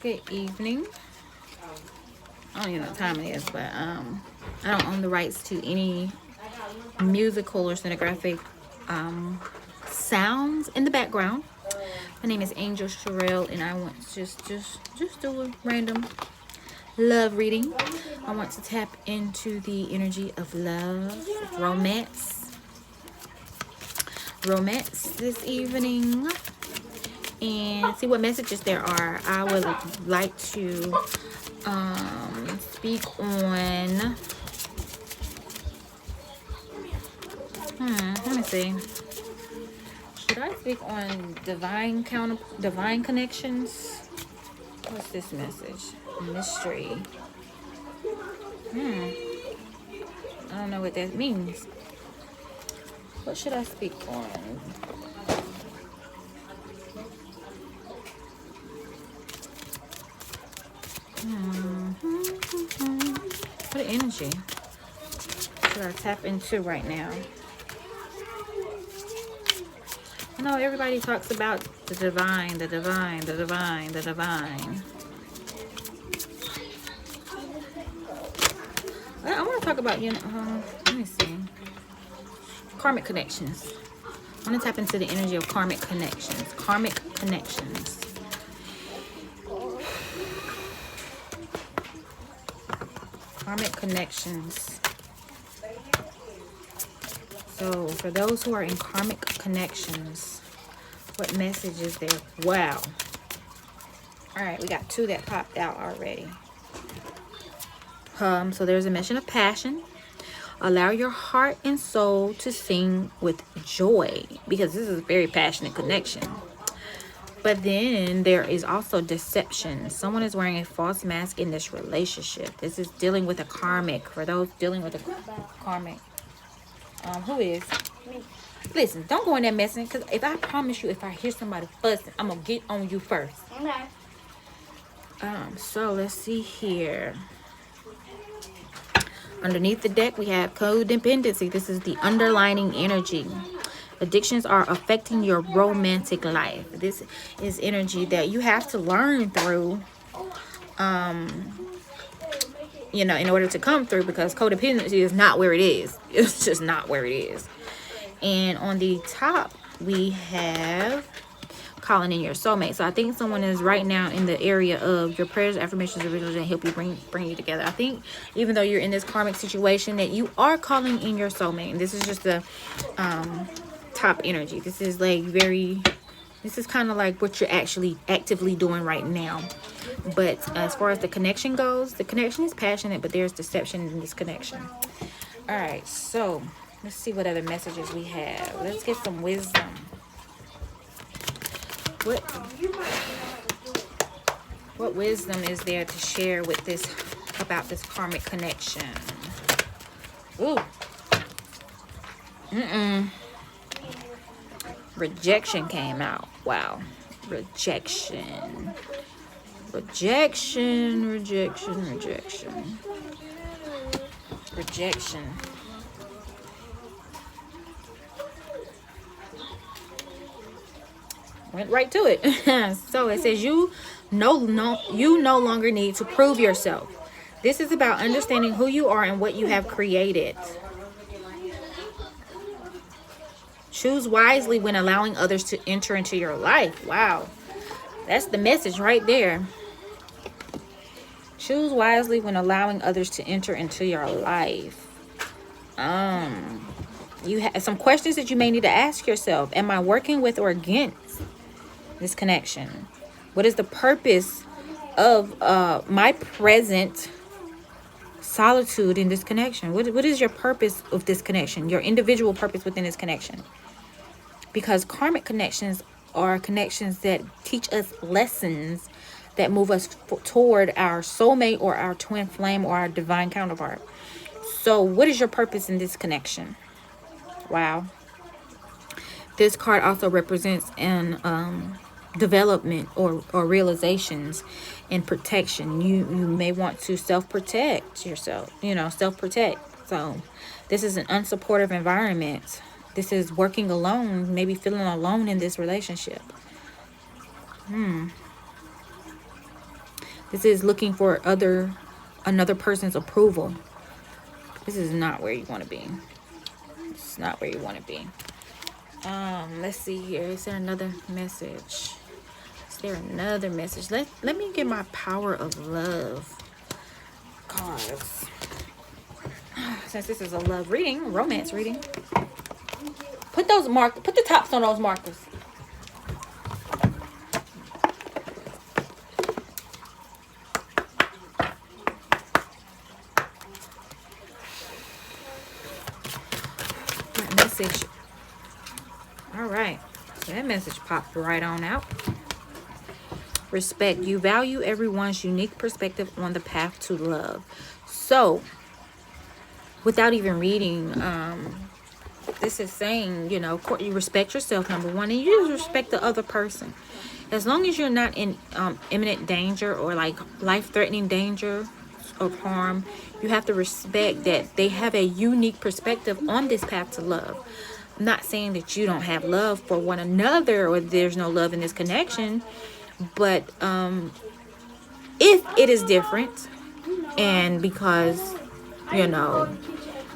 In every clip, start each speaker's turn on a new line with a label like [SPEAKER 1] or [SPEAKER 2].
[SPEAKER 1] Good evening. I don't even know what time it is, but I don't own the rights to any musical or cinematographic sounds in the background. My name is Angel Sherelle, and I want to just do a random love reading. I want to tap into the energy of love, romance this evening, and see what messages there are. I would like to speak on let me see. Should I speak on divine connections? What's this message? Mystery. I don't know what that means. What should I speak on? What energy should I tap into right now? I know everybody talks about the divine, the divine, the divine, the divine. I want to talk about, let me see. Karmic connections. I want to tap into the energy of karmic connections. Karmic connections. Karmic connections. So for those who are in karmic connections, what message is there? Wow. All right, we got two that popped out already. So there's a mention of passion. Allow your heart and soul to sing with joy, because this is a very passionate connection. But then there is also deception. Someone is wearing a false mask in this relationship. This is dealing with a karmic. For those dealing with a karmic, who is? Me. Listen, don't go in there messing, because if I promise you, if I hear somebody fussing, I'm gonna get on you first. Okay. So let's see here. Underneath the deck, we have codependency. This is the underlining energy. Addictions are affecting your romantic life. This is energy that you have to learn through, in order to come through, because codependency is not where it is. It's just not where it is. And on the top, we have calling in your soulmate. So I think someone is right now in the area of your prayers, affirmations, and rituals that help you bring you together. I think even though you're in this karmic situation, that you are calling in your soulmate. And this is just the top energy. This is like this is kind of like what you're actually actively doing right now. But as far as the connection goes, the connection is passionate, but there's deception in this connection. All right, so let's see what other messages we have. Let's get some wisdom. What wisdom is there to share with this about this karmic connection? Ooh. Rejection came out. Wow. Rejection. Rejection, rejection, rejection. Rejection. Went right to it. So it says you no longer need to prove yourself. This is about understanding who you are and what you have created. Choose wisely when allowing others to enter into your life. Wow. That's the message right there. Choose wisely when allowing others to enter into your life. You have some questions that you may need to ask yourself. Am I working with or against this connection? What is the purpose of my present solitude in this connection? What is your purpose of this connection? Your individual purpose within this connection? Because karmic connections are connections that teach us lessons that move us toward our soulmate or our twin flame or our divine counterpart. So what is your purpose in this connection? Wow. This card also represents an development or realizations and protection. You may want to self-protect yourself, self-protect. So this is an unsupportive environment. This is working alone, maybe feeling alone in this relationship. This is looking for another person's approval. This is not where you want to be. It's not where you want to be. Let's see here. Is there another message? Is there another message? Let me get my power of love cards. Since this is a love reading, romance reading. Put the tops on those markers. That message. All right. That message popped right on out. Respect. You value everyone's unique perspective on the path to love. So, without even reading, this is saying, you respect yourself, number one, and you just respect the other person. As long as you're not in imminent danger or like life-threatening danger of harm, you have to respect that they have a unique perspective on this path to love. I'm not saying that you don't have love for one another or there's no love in this connection, but if it is different, and because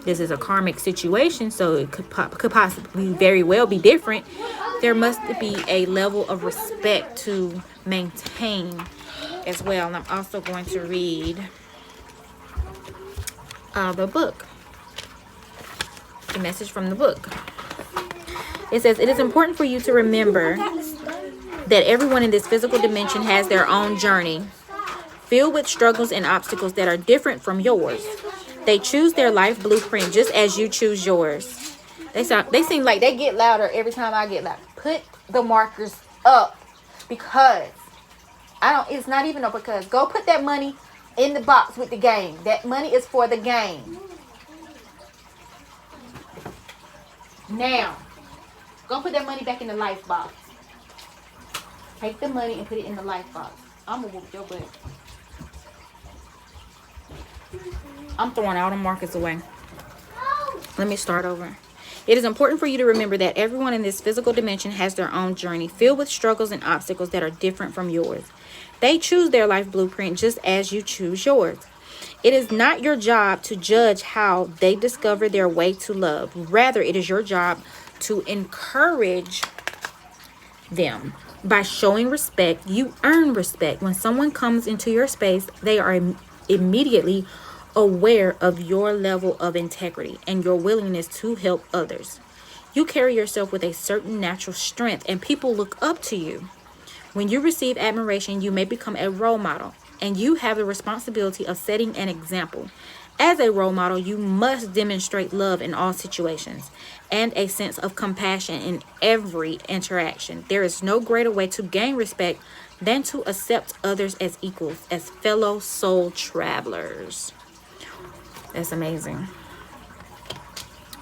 [SPEAKER 1] this is a karmic situation, so it could possibly very well be different, there must be a level of respect to maintain as well. And I'm also going to read the book, the message from the book. It says, it is important for you to remember that everyone in this physical dimension has their own journey, filled with struggles and obstacles that are different from yours. They choose their life blueprint just as you choose yours. They seem like they get louder every time I get loud. Put the markers up, because it's not even up, because go put that money in the box with the game. That money is for the game. Now, go put that money back in the life box. Take the money and put it in the life box. I'm gonna whoop your butt. I'm throwing all the markers away. Let me start over. It is important for you to remember that everyone in this physical dimension has their own journey, filled with struggles and obstacles that are different from yours. They choose their life blueprint just as you choose yours. It is not your job to judge how they discover their way to love. Rather, it is your job to encourage them. By showing respect, you earn respect. When someone comes into your space, they are immediately aware of your level of integrity and your willingness to help others. You carry yourself with a certain natural strength, and people look up to you. When you receive admiration, you may become a role model, and you have the responsibility of setting an example. As a role model, you must demonstrate love in all situations and a sense of compassion in every interaction. There is no greater way to gain respect than to accept others as equals, as fellow soul travelers. That's amazing.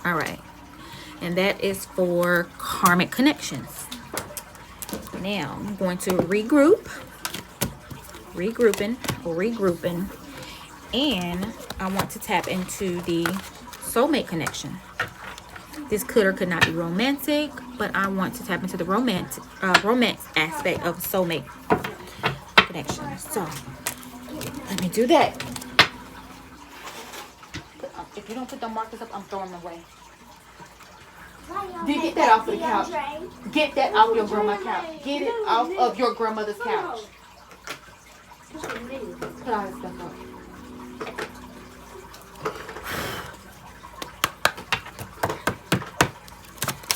[SPEAKER 1] All right. And that is for karmic connections. Now, I'm going to regrouping. And I want to tap into the soulmate connection. This could or could not be romantic, but I want to tap into the romance aspect of soulmate connection. So, let me do that. If you don't put the markers up, I'm throwing them away. Get that off of the couch. Get that off your grandma's couch. Get it off of your grandmother's couch. Put all this stuff up.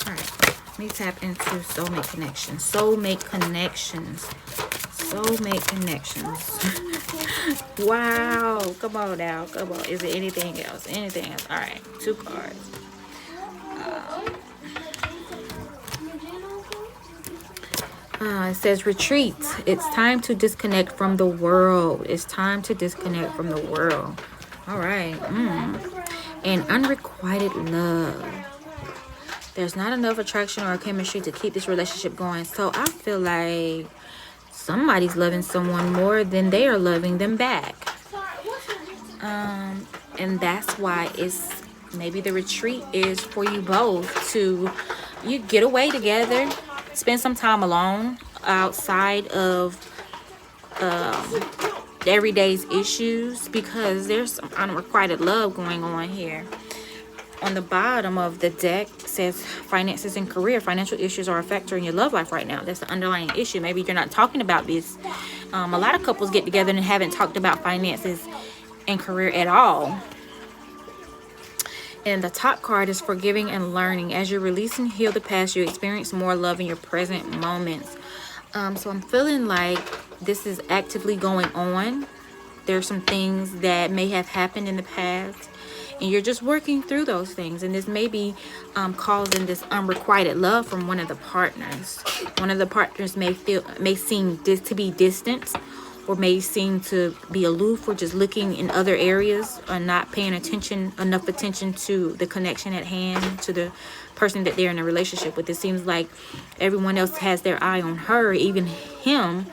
[SPEAKER 1] Alright, let me tap into soulmate connections. Soulmate connections. Wow. Come on now. Come on. Is there anything else? Alright, 2 cards. It says retreat. It's time to disconnect from the world. All right. And unrequited love. There's not enough attraction or chemistry to keep this relationship going. So I feel like somebody's loving someone more than they are loving them back. And that's why maybe the retreat is for you both to get away together. Spend some time alone outside of everyday's issues, because there's some unrequited love going on here. On the bottom of the deck says finances and career. Financial issues are a factor in your love life right now. That's the underlying issue. Maybe you're not talking about this. A lot of couples get together and haven't talked about finances and career at all. And the top card is forgiving and learning. As you release and heal the past, you experience more love in your present moments. So I'm feeling like this is actively going on. There's some things that may have happened in the past, and you're just working through those things. And this may be causing this unrequited love from one of the partners. One of the partners may seem to be distant, or may seem to be aloof, or just looking in other areas, or not paying enough attention to the connection at hand, to the person that they're in a relationship with. It seems like everyone else has their eye on her, even him,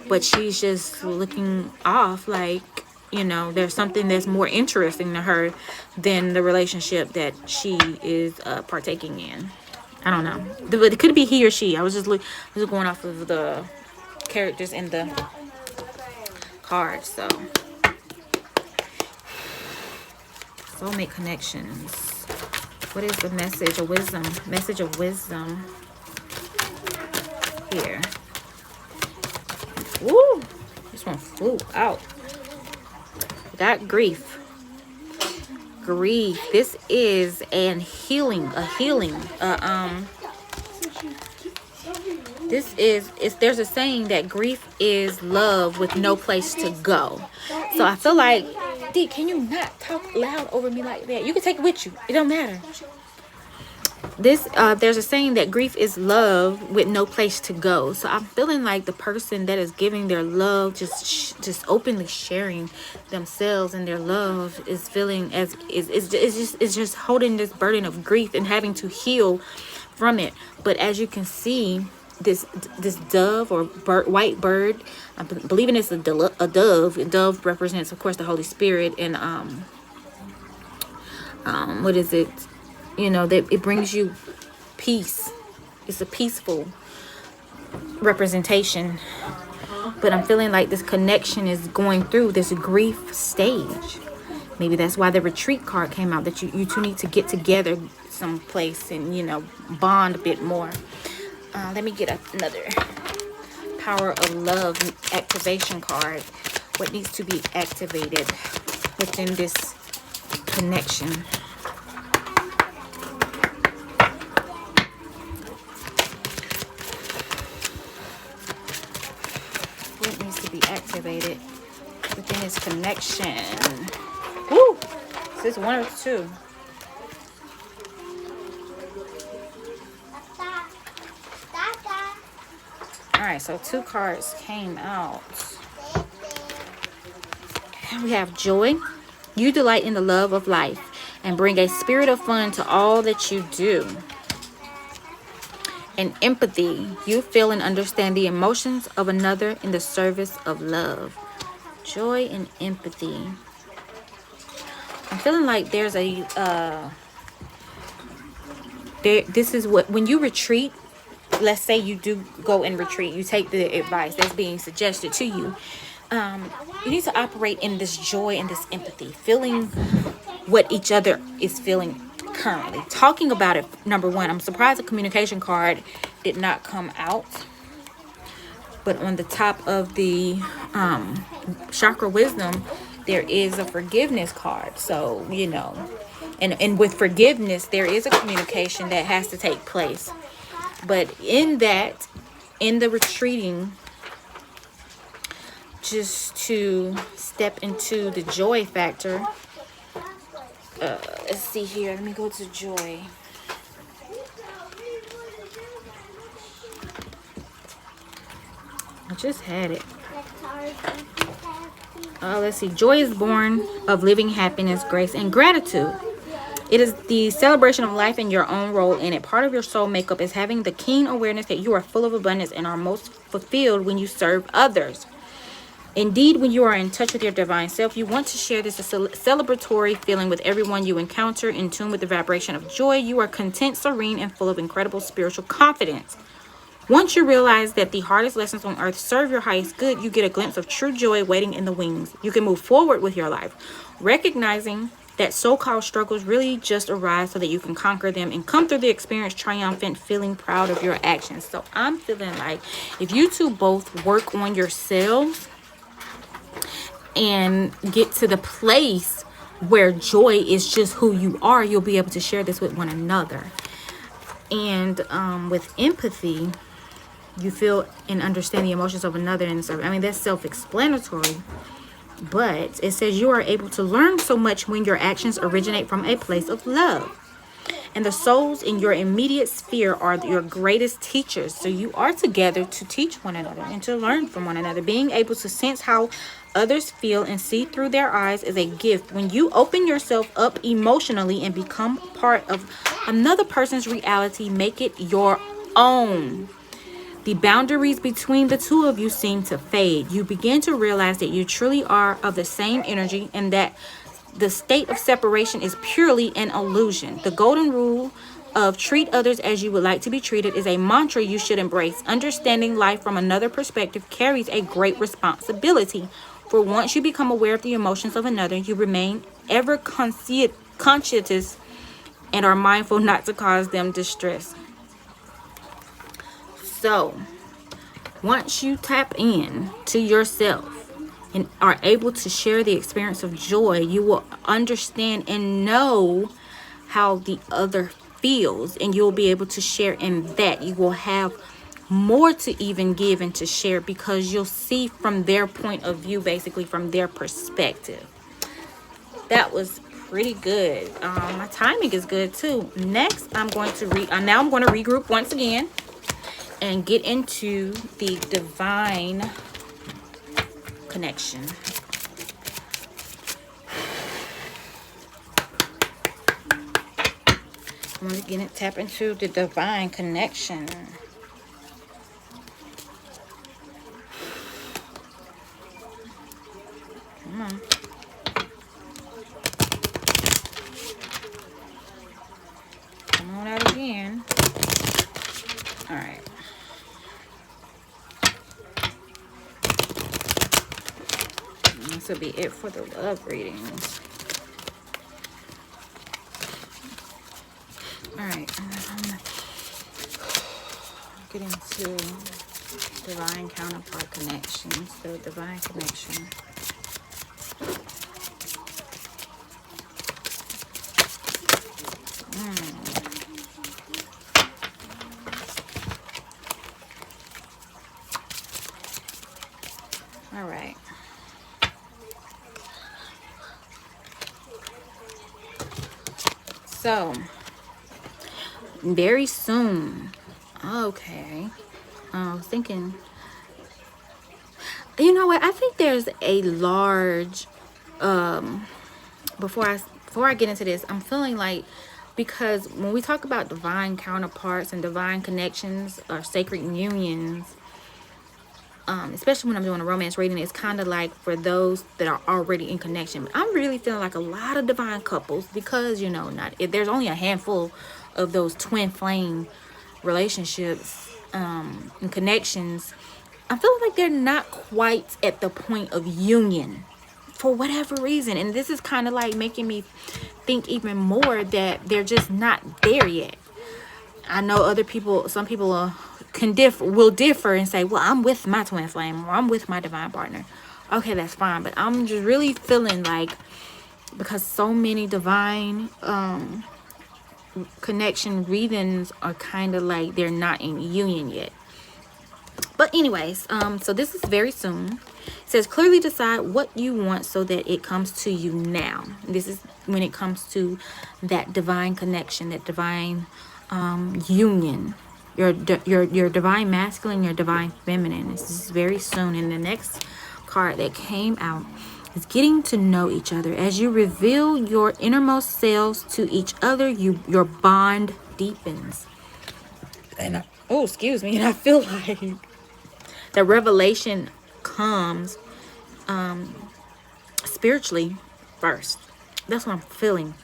[SPEAKER 1] but she's just looking off, like, you know, there's something that's more interesting to her than the relationship that she is partaking in. I don't know. It could be he or she. I was just going off of the characters in the cards. So, soulmate connections. What is the message of wisdom? Message of wisdom here. Woo! This one flew out. Got grief. Grief. This is a healing. There's a saying that grief is love with no place to go. So I feel like, D, can you not talk loud over me like that? You can take it with you. It don't matter. There's a saying that grief is love with no place to go. So I'm feeling like the person that is giving their love, just openly sharing themselves and their love, is feeling is just holding this burden of grief and having to heal from it. But as you can see, this dove or white bird, I'm believing it's a dove. A dove represents, of course, the Holy Spirit, and what is it? You know, that it brings you peace. It's a peaceful representation. But I'm feeling like this connection is going through this grief stage. Maybe that's why the retreat card came out, that you two need to get together someplace and, you know, bond a bit more. Let me get another power of love activation card. What needs to be activated within this connection? What needs to be activated within this connection? Woo! Is this one or two? Alright, so two cards came out. We have joy. You delight in the love of life and bring a spirit of fun to all that you do. And empathy. You feel and understand the emotions of another in the service of love. Joy and empathy. I'm feeling like there's a this is what, when you retreat, let's say you do go and retreat, you take the advice that's being suggested to you. You need to operate in this joy and this empathy, feeling what each other is feeling currently, talking about it. Number one, I'm surprised the communication card did not come out, but on the top of the chakra wisdom, there is a forgiveness card. So, you know, and with forgiveness, there is a communication that has to take place. But in that, in the retreating, just to step into the joy factor. Let's see here. Let me go to joy. I just had it. Let's see. Joy is born of living happiness, grace, and gratitude. It is the celebration of life and your own role in it. Part of your soul makeup is having the keen awareness that you are full of abundance and are most fulfilled when you serve others. Indeed, when you are in touch with your divine self, you want to share this celebratory feeling with everyone you encounter. In tune with the vibration of joy, you are content, serene, and full of incredible spiritual confidence. Once you realize that the hardest lessons on earth serve your highest good, you get a glimpse of true joy waiting in the wings. You can move forward with your life, recognizing that so-called struggles really just arise so that you can conquer them and come through the experience triumphant, feeling proud of your actions. So I'm feeling like if you two both work on yourselves and get to the place where joy is just who you are, you'll be able to share this with one another. And with empathy, you feel and understand the emotions of another. And so, I mean, that's self-explanatory. But it says you are able to learn so much when your actions originate from a place of love. And the souls in your immediate sphere are your greatest teachers. So you are together to teach one another and to learn from one another. Being able to sense how others feel and see through their eyes is a gift. When you open yourself up emotionally and become part of another person's reality, make it your own. The boundaries between the two of you seem to fade. You begin to realize that you truly are of the same energy and that the state of separation is purely an illusion. The golden rule of treat others as you would like to be treated is a mantra you should embrace. Understanding life from another perspective carries a great responsibility. For once you become aware of the emotions of another, you remain ever conscious and are mindful not to cause them distress. So, once you tap in to yourself and are able to share the experience of joy, you will understand and know how the other feels, and you'll be able to share in that. You will have more to even give and to share because you'll see from their point of view, basically from their perspective. That was pretty good. My timing is good too. Next, I'm going to regroup once again and get into the divine connection. I want to tap into the divine connection. Come on. Come on out again. All right. This will be it for the love readings. Alright, I'm going to get into divine counterpart connections. So divine connection. Alright. So, very soon. Okay. I was thinking, you know what? I think there's a large, before I get into this, I'm feeling like, because when we talk about divine counterparts and divine connections or sacred unions, especially when I'm doing a romance reading, it's kind of like for those that are already in connection. But I'm really feeling like a lot of divine couples, because you know, there's only a handful of those twin flame relationships and connections. I'm feeling like they're not quite at the point of union for whatever reason, and this is kind of like making me think even more that they're just not there yet. I know some people will differ and say, well, I'm with my twin flame, or I'm with my divine partner. Okay, that's fine. But I'm just really feeling like, because so many divine connection readings are kind of like they're not in union yet. But anyways, so this is very soon. It says, clearly decide what you want so that it comes to you now. This is when it comes to that divine connection, that divine union, your divine masculine, your divine feminine. This is very soon. And the next card that came out is getting to know each other. As you reveal your innermost selves to each other, your bond deepens. And and I feel like the revelation comes spiritually first. That's what I'm feeling.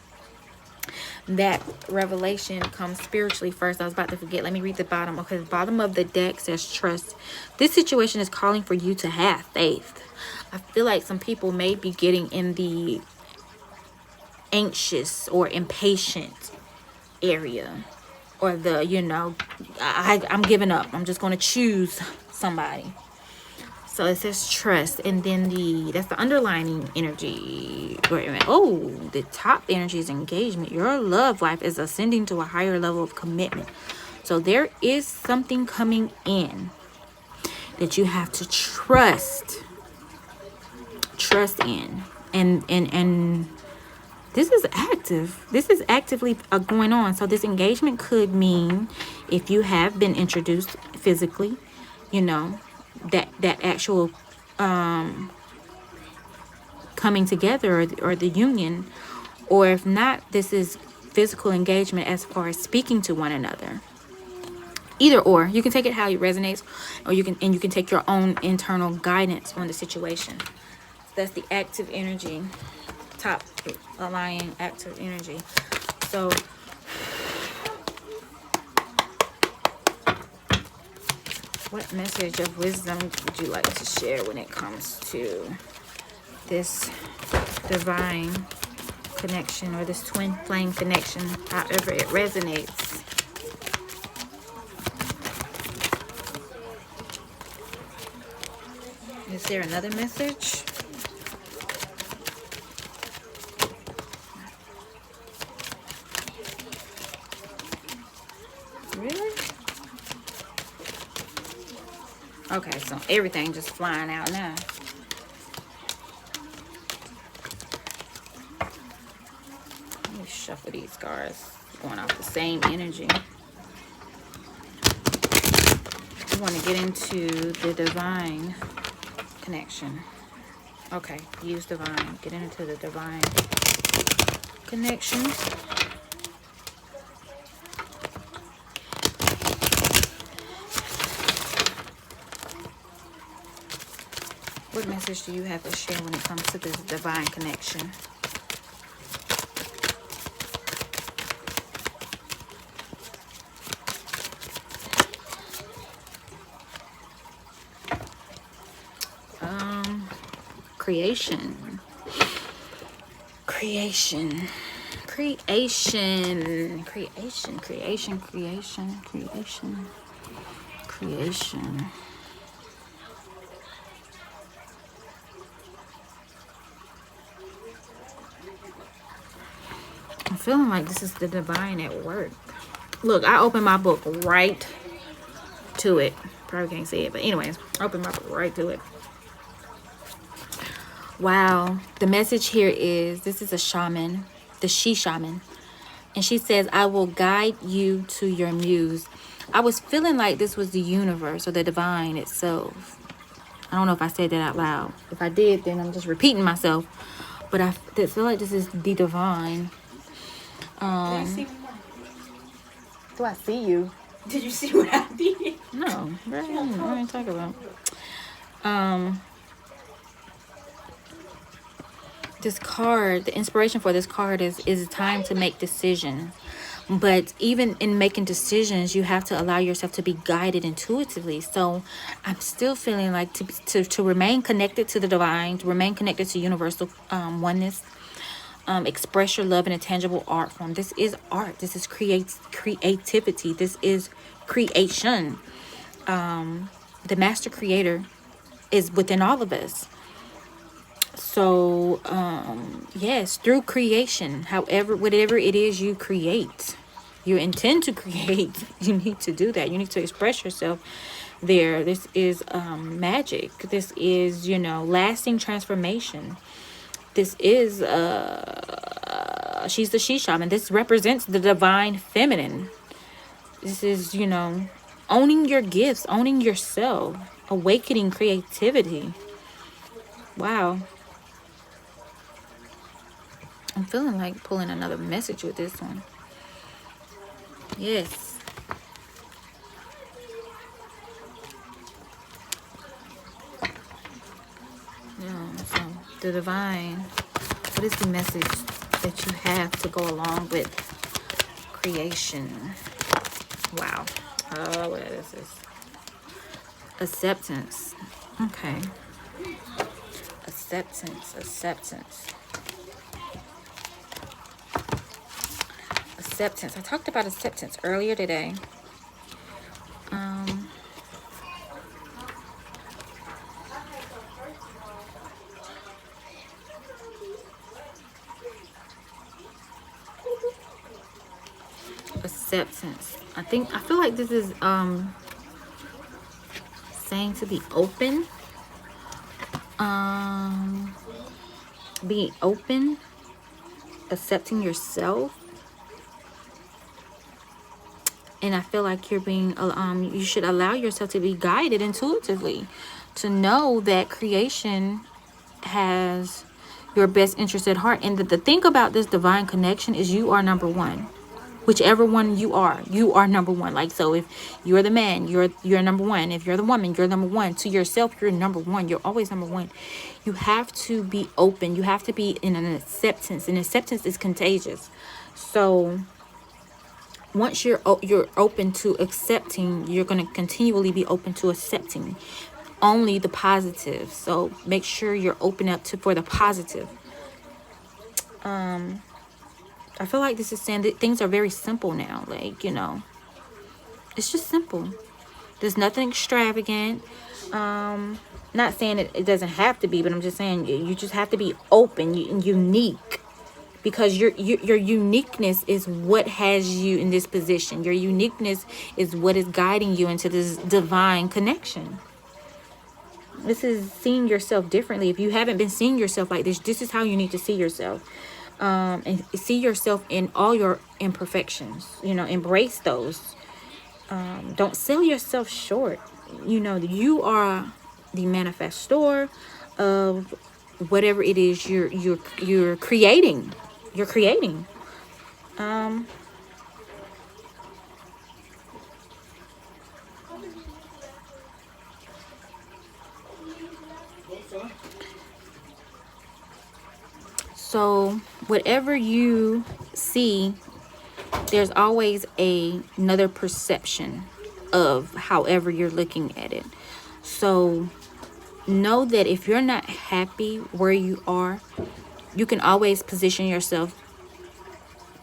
[SPEAKER 1] that revelation comes spiritually first. I was about to forget. Let me read the bottom. Okay, the bottom of the deck says trust. This situation is calling for you to have faith. I feel like some people may be getting in the anxious or impatient area, or the, you know, I'm giving up. I'm just going to choose somebody. So it says trust, and then that's the underlining energy. Wait a minute. Oh, the top energy is engagement. Your love life is ascending to a higher level of commitment. So there is something coming in that you have to trust in, and this is active. This is actively going on. So this engagement could mean, if you have been introduced physically, you know, that actual coming together, or the union, or if not, this is physical engagement as far as speaking to one another. Either or, you can take it how it resonates, or you can take your own internal guidance on the situation. That's the active energy, top aligning active energy. So what message of wisdom would you like to share when it comes to this divine connection, or this twin flame connection, however it resonates? Is there another message? Really? Okay, so everything just flying out now. Let me shuffle these cards, going off the same energy. We want to get into the divine connection. Okay, use divine. Get into the divine connection. What message do you have to share when it comes to this divine connection? Creation. Creation. Creation. Creation. Creation. Creation. Creation. Creation. I'm feeling like this is the divine at work. Look, I opened my book right to it. Probably can't see it, but anyways, I opened my book right to it. Wow. The message here is, this is a shaman, the she shaman. And she says, I will guide you to your muse. I was feeling like this was the universe, or the divine itself. I don't know if I said that out loud. If I did, then I'm just repeating myself. But I feel like this is the divine. Do I see you?
[SPEAKER 2] Did you see what I did?
[SPEAKER 1] No. What are you talking about? This card, the inspiration for this card is time to make decisions. But even in making decisions, you have to allow yourself to be guided intuitively. So I'm still feeling like to remain connected to the divine, to remain connected to universal oneness. Express your love in a tangible art form. This is art. This is creativity. This is creation. The master creator is within all of us. So, yes, through creation, whatever it is you create, you intend to create, you need to do that. You need to express yourself there. This is magic. This is, lasting transformation. This is, she's the she shaman. This represents the divine feminine. This is, owning your gifts, owning yourself, awakening creativity. Wow. I'm feeling like pulling another message with this one. Yes. Yeah, so the divine, what is the message that you have to go along with creation. Wow. What is this? Acceptance. Okay. Acceptance. Acceptance. I talked about acceptance earlier today. Acceptance. I feel like this is saying to be open. Being open, accepting yourself. And I feel like you're being you should allow yourself to be guided intuitively, to know that creation has your best interest at heart. And the thing about this divine connection is you are number one. Whichever one you are number one. Like, so if you're the man, you're number one. If you're the woman, you're number one. To yourself, you're number one. You're always number one. You have to be open. You have to be in an acceptance. And acceptance is contagious. So once you're open to accepting, you're going to continually be open to accepting only the positive. So make sure you're open up for the positive. I feel like this is saying that things are very simple now. Like, it's just simple. There's nothing extravagant. Not saying it doesn't have to be, but I'm just saying you just have to be open and unique, because your uniqueness is what has you in this position. Your uniqueness is what is guiding you into this divine connection. This is seeing yourself differently. If you haven't been seeing yourself like this is how you need to see yourself. And see yourself in all your imperfections. Embrace those. Don't sell yourself short. You are the manifestor of whatever it is you're creating. You're creating. So whatever you see, there's always another perception of however you're looking at it. So know that if you're not happy where you are, you can always position yourself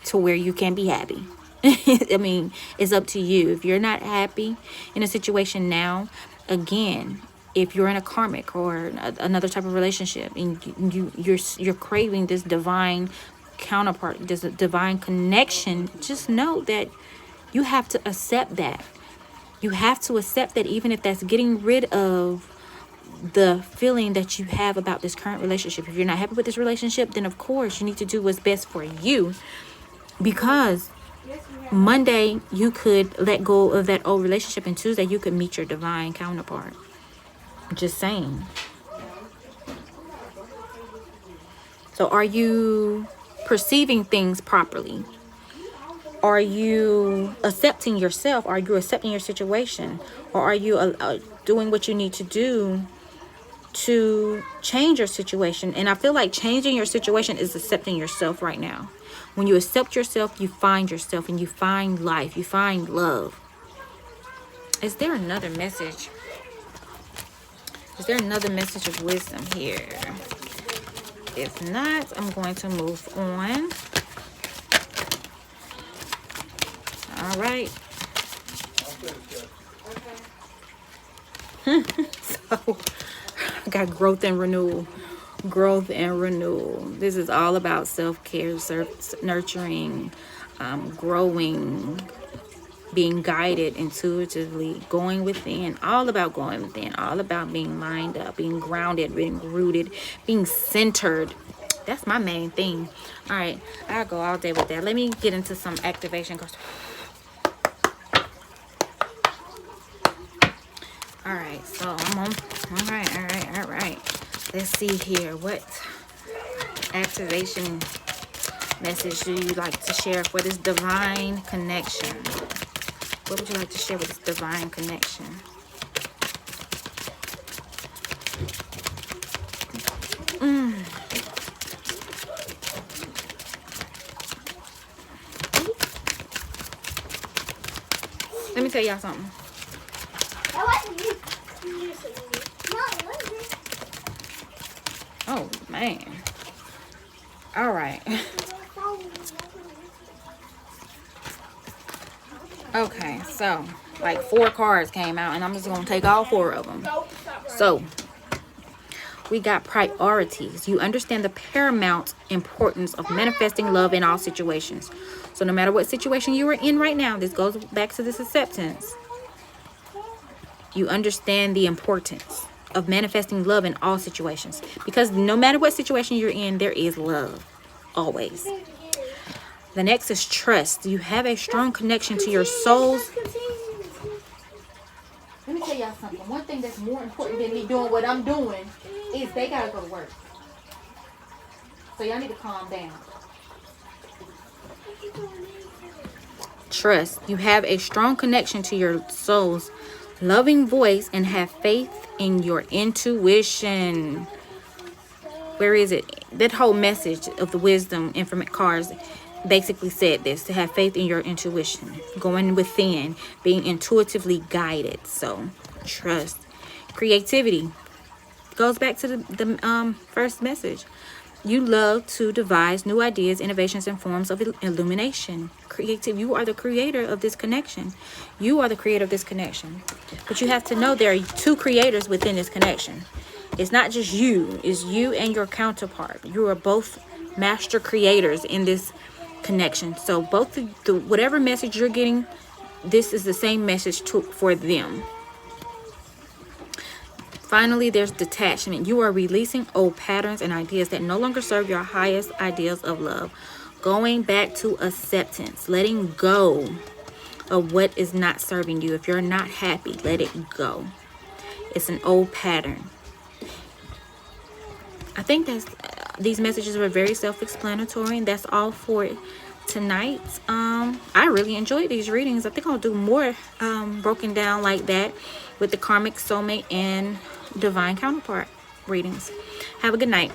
[SPEAKER 1] to where you can be happy. I mean, it's up to you. If you're not happy in a situation now, again, if you're in a karmic or another type of relationship and you're craving this divine counterpart, this divine connection, just know that you have to accept that. You have to accept that, even if that's getting rid of the feeling that you have about this current relationship. If you're not happy with this relationship, then of course you need to do what's best for you, because Monday you could let go of that old relationship and Tuesday you could meet your divine counterpart. Just saying. So are you perceiving things properly? Are you accepting yourself? Are you accepting your situation? Or are you doing what you need to do to change your situation? And I feel like changing your situation is accepting yourself right now. When you accept yourself, you find yourself and you find life. You find love. Is there another message? Is there another message of wisdom here? If not, I'm going to move on. All right. So, I got growth and renewal. Growth and renewal. This is all about self-care, nurturing, growing, being guided intuitively, going within, all about going within, all about being lined up, being grounded, being rooted, being centered. That's my main thing. All right, I'll go all day with that. Let me get into some activation cards. All right, so I'm on. All right. Let's see here. What activation message do you like to share for this divine connection? What would you like to share with this divine connection? tell y'all something. Oh, man. All right. Okay, so like 4 cards came out, and I'm just going to take all 4 of them. So we got priorities. You understand the paramount importance of manifesting love in all situations. So no matter what situation you are in right now, this goes back to this acceptance. You understand the importance of manifesting love in all situations. Because no matter what situation you're in, there is love. Always. The next is trust. You have a strong connection to your souls. Let me tell y'all something. One thing that's more important than me doing what I'm doing is they gotta go to work. So y'all need to calm down. Trust. You have a strong connection to your soul's loving voice and have faith in your intuition. Where is it? That whole message of the wisdom information cards basically said this, to have faith in your intuition, going within, being intuitively guided. So trust. Creativity goes back to the first message. You love to devise new ideas, innovations, and forms of illumination. Creative. You are the creator of this connection. You are the creator of this connection. But you have to know there are 2 creators within this connection. It's not just you. It's you and your counterpart. You are both master creators in this connection. So both the whatever message you're getting, this is the same message for them. Finally, there's detachment. You are releasing old patterns and ideas that no longer serve your highest ideals of love. Going back to acceptance, letting go of what is not serving you. If you're not happy, let it go. It's an old pattern. I think these messages were very self-explanatory, and that's all for tonight. I really enjoyed these readings. I think I'll do more broken down like that with the karmic, soulmate, and divine counterpart readings. Have a good night.